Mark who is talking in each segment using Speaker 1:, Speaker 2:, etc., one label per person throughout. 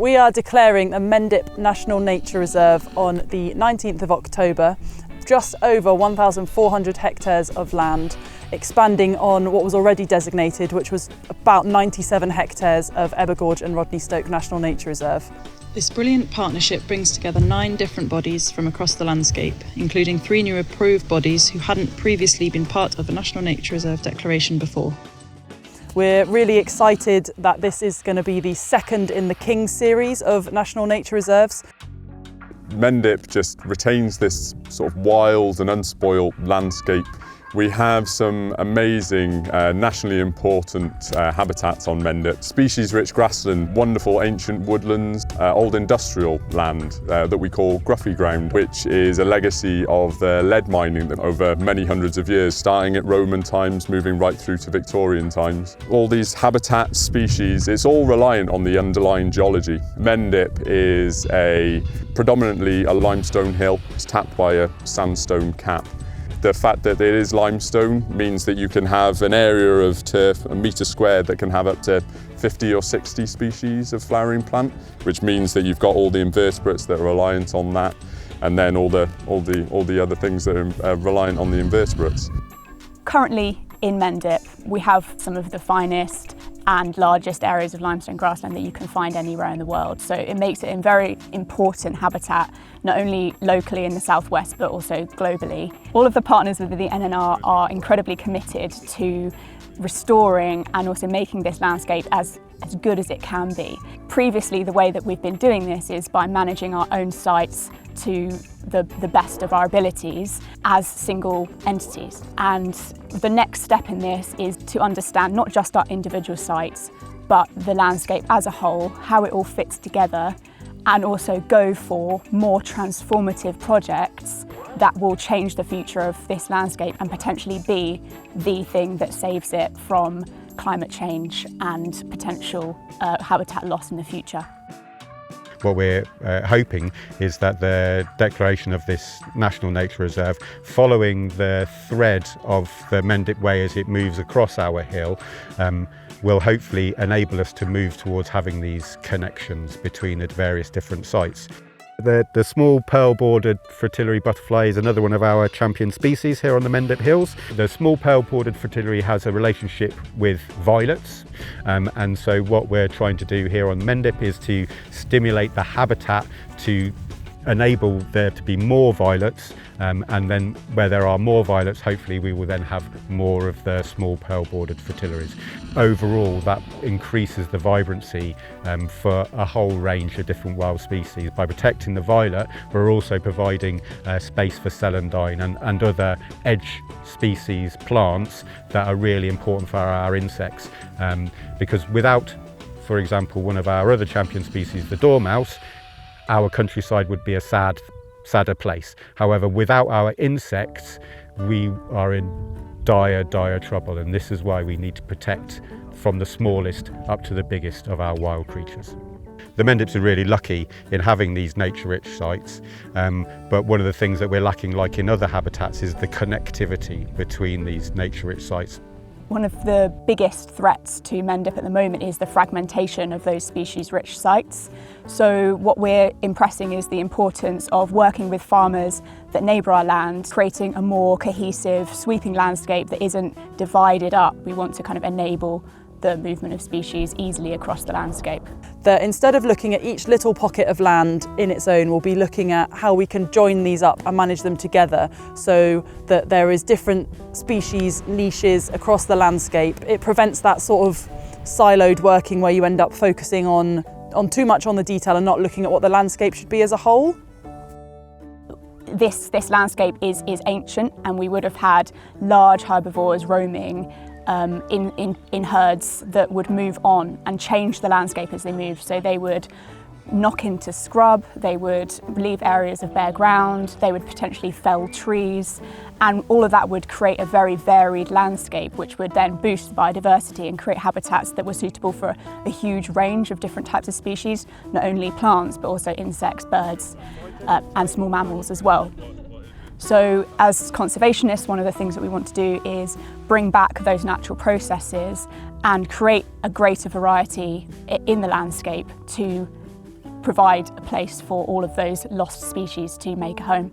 Speaker 1: We are declaring a Mendip National Nature Reserve on the 19th of October, just over 1,400 hectares of land, expanding on what was already designated, which was about 97 hectares of Ebbor, Gorge and Rodney Stoke National Nature Reserve. This brilliant partnership brings together 9 different bodies from across the landscape, including 3 new approved bodies who hadn't previously been part of a National Nature Reserve declaration before. We're really excited that this is going to be the second in the King series of National Nature Reserves.
Speaker 2: Mendip just retains this sort of wild and unspoiled landscape. We have some amazing, nationally important habitats on Mendip. Species-rich grassland, wonderful ancient woodlands, old industrial land that we call Gruffy Ground, which is a legacy of the lead mining over many hundreds of years, starting at Roman times, moving right through to Victorian times. All these habitat species, it's all reliant on the underlying geology. Mendip is predominantly a limestone hill. It's tapped by a sandstone cap. The fact that it is limestone means that you can have an area of turf, a metre squared, that can have up to 50 or 60 species of flowering plant, which means that you've got all the invertebrates that are reliant on that, and then all the other things that are reliant on the invertebrates.
Speaker 3: Currently in Mendip, we have some of the finest and largest areas of limestone grassland that you can find anywhere in the world. So it makes it a very important habitat, not only locally in the southwest, but also globally. All of the partners within the NNR are incredibly committed to restoring and also making this landscape as good as it can be. Previously, the way that we've been doing this is by managing our own sites to the best of our abilities as single entities. And the next step in this is to understand not just our individual sites, but the landscape as a whole, how it all fits together, and also go for more transformative projects that will change the future of this landscape and potentially be the thing that saves it from climate change and potential habitat loss in the future.
Speaker 4: What we're hoping is that the declaration of this National Nature Reserve, following the thread of the Mendip Way as it moves across our hill, will hopefully enable us to move towards having these connections between the various different sites. The small pearl-bordered fritillary butterfly is another one of our champion species here on the Mendip Hills. The small pearl-bordered fritillary has a relationship with violets, and so what we're trying to do here on Mendip is to stimulate the habitat to enable there to be more violets, and then where there are more violets, hopefully we will then have more of the small pearl-bordered fritillaries. Overall, that increases the vibrancy for a whole range of different wild species. By protecting the violet, we're also providing space for celandine and other edge species plants that are really important for our insects, because without, for example, one of our other champion species, the dormouse, our countryside would be a sadder place. However, without our insects, we are in dire trouble, and this is why we need to protect from the smallest up to the biggest of our wild creatures. The Mendips are really lucky in having these nature-rich sites, but one of the things that we're lacking, like in other habitats, is the connectivity between these nature-rich sites.
Speaker 3: One of the biggest threats to Mendip at the moment is the fragmentation of those species-rich sites. So what we're impressing is the importance of working with farmers that neighbour our land, creating a more cohesive, sweeping landscape that isn't divided up. We want to kind of enable the movement of species easily across the landscape.
Speaker 1: That instead of looking at each little pocket of land in its own, we'll be looking at how we can join these up and manage them together so that there is different species niches across the landscape. It prevents that sort of siloed working where you end up focusing on too much on the detail and not looking at what the landscape should be as a whole.
Speaker 3: This landscape is ancient, and we would have had large herbivores roaming in herds that would move on and change the landscape as they move. So they would knock into scrub, they would leave areas of bare ground, they would potentially fell trees, and all of that would create a very varied landscape, which would then boost biodiversity and create habitats that were suitable for a huge range of different types of species, not only plants but also insects, birds and small mammals as well. So as conservationists, one of the things that we want to do is bring back those natural processes and create a greater variety in the landscape to provide a place for all of those lost species to make a home.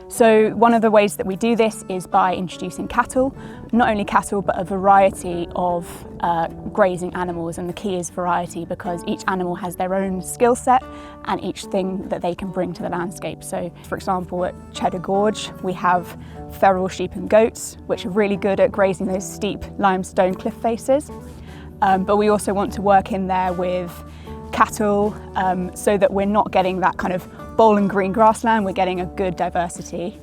Speaker 3: So one of the ways that we do this is by introducing cattle, not only cattle but a variety of grazing animals, and the key is variety because each animal has their own skill set and each thing that they can bring to the landscape. So for example at Cheddar Gorge we have feral sheep and goats which are really good at grazing those steep limestone cliff faces, but we also want to work in there with cattle so that we're not getting that kind of bowling green grassland, we're getting a good diversity.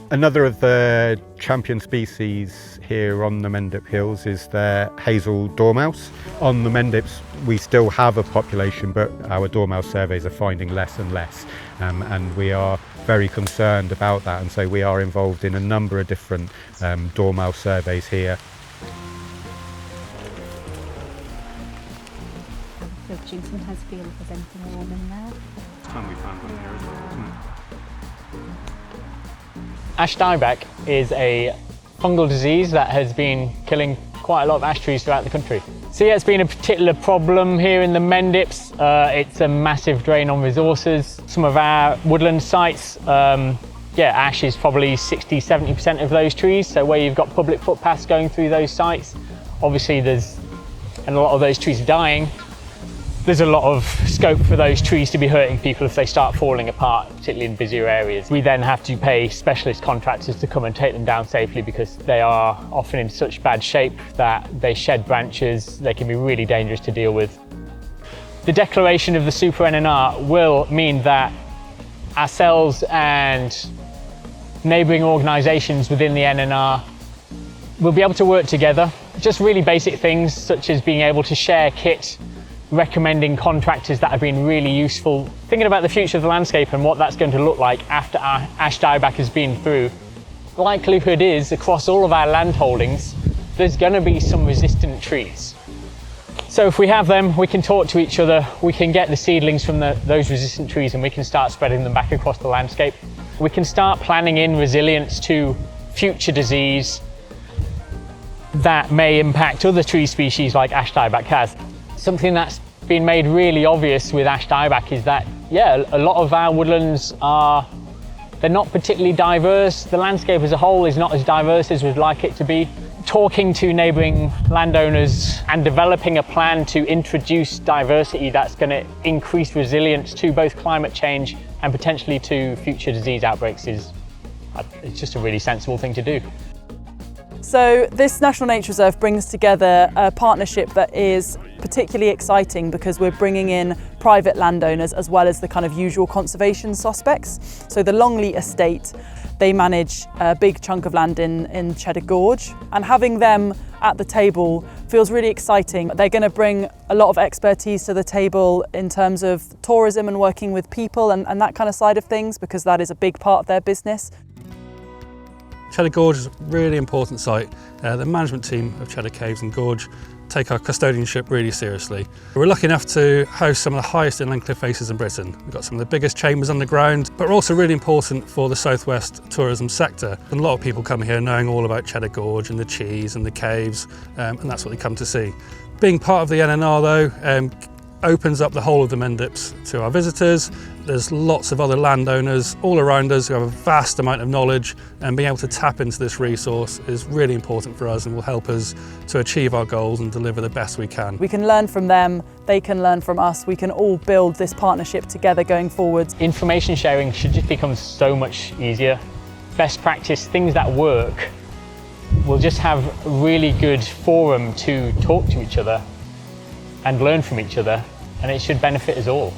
Speaker 4: Another of the champion species here on the Mendip Hills is the hazel dormouse. On the Mendips we still have a population, but our dormouse surveys are finding less and less, and we are very concerned about that, and so we are involved in a number of different dormouse surveys here.
Speaker 5: You sometimes feel if there's anything warm in there.
Speaker 4: It's time we found one here as well, isn't it?
Speaker 6: Ash dieback is a fungal disease that has been killing quite a lot of ash trees throughout the country. So yeah, it's been a particular problem here in the Mendips. It's a massive drain on resources. Some of our woodland sites, ash is probably 60–70% of those trees. So where you've got public footpaths going through those sites, obviously and a lot of those trees are dying. There's a lot of scope for those trees to be hurting people if they start falling apart, particularly in busier areas. We then have to pay specialist contractors to come and take them down safely because they are often in such bad shape that they shed branches. They can be really dangerous to deal with. The declaration of the Super NNR will mean that ourselves and neighbouring organisations within the NNR will be able to work together. Just really basic things such as being able to share kit, recommending contractors that have been really useful. Thinking about the future of the landscape and what that's going to look like after our ash dieback has been through. The likelihood is across all of our land holdings there's going to be some resistant trees. So if we have them, we can talk to each other, we can get the seedlings from those resistant trees and we can start spreading them back across the landscape. We can start planning in resilience to future disease that may impact other tree species like ash dieback has. Something that's been made really obvious with ash dieback is that, a lot of our woodlands they're not particularly diverse. The landscape as a whole is not as diverse as we'd like it to be. Talking to neighbouring landowners and developing a plan to introduce diversity that's going to increase resilience to both climate change and potentially to future disease outbreaks it's just a really sensible thing to do.
Speaker 1: So this National Nature Reserve brings together a partnership that is particularly exciting because we're bringing in private landowners as well as the kind of usual conservation suspects. So the Longley estate, they manage a big chunk of land in Cheddar Gorge, and having them at the table feels really exciting. They're going to bring a lot of expertise to the table in terms of tourism and working with people and that kind of side of things, because that is a big part of their business.
Speaker 7: Cheddar Gorge is a really important site. The management team of Cheddar Caves and Gorge take our custodianship really seriously. We're lucky enough to host some of the highest inland cliff faces in Britain. We've got some of the biggest chambers underground, but we're also really important for the southwest tourism sector. And a lot of people come here knowing all about Cheddar Gorge and the cheese and the caves, and that's what they come to see. Being part of the NNR though, opens up the whole of the Mendips to our visitors. There's lots of other landowners all around us who have a vast amount of knowledge, and being able to tap into this resource is really important for us and will help us to achieve our goals and deliver the best we can.
Speaker 1: We can learn from them, they can learn from us, we can all build this partnership together going forward.
Speaker 6: Information sharing should just become so much easier. Best practice, things that work, we'll just have a really good forum to talk to each other and learn from each other, and it should benefit us all.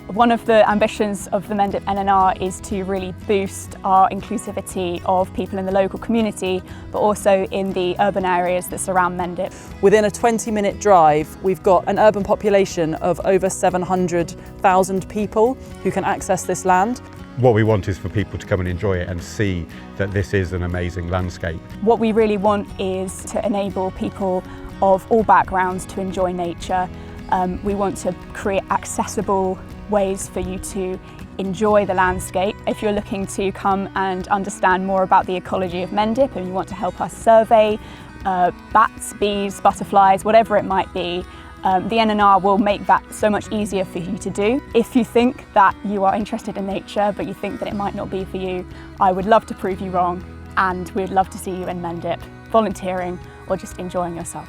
Speaker 3: One of the ambitions of the Mendip NNR is to really boost our inclusivity of people in the local community, but also in the urban areas that surround Mendip.
Speaker 1: Within a 20-minute drive, we've got an urban population of over 700,000 people who can access this land.
Speaker 4: What we want is for people to come and enjoy it and see that this is an amazing landscape.
Speaker 3: What we really want is to enable people of all backgrounds to enjoy nature. We want to create accessible ways for you to enjoy the landscape. If you're looking to come and understand more about the ecology of Mendip and you want to help us survey bats, bees, butterflies, whatever it might be, The NNR will make that so much easier for you to do. If you think that you are interested in nature but you think that it might not be for you, I would love to prove you wrong, and we'd love to see you in Mendip, volunteering or just enjoying yourself.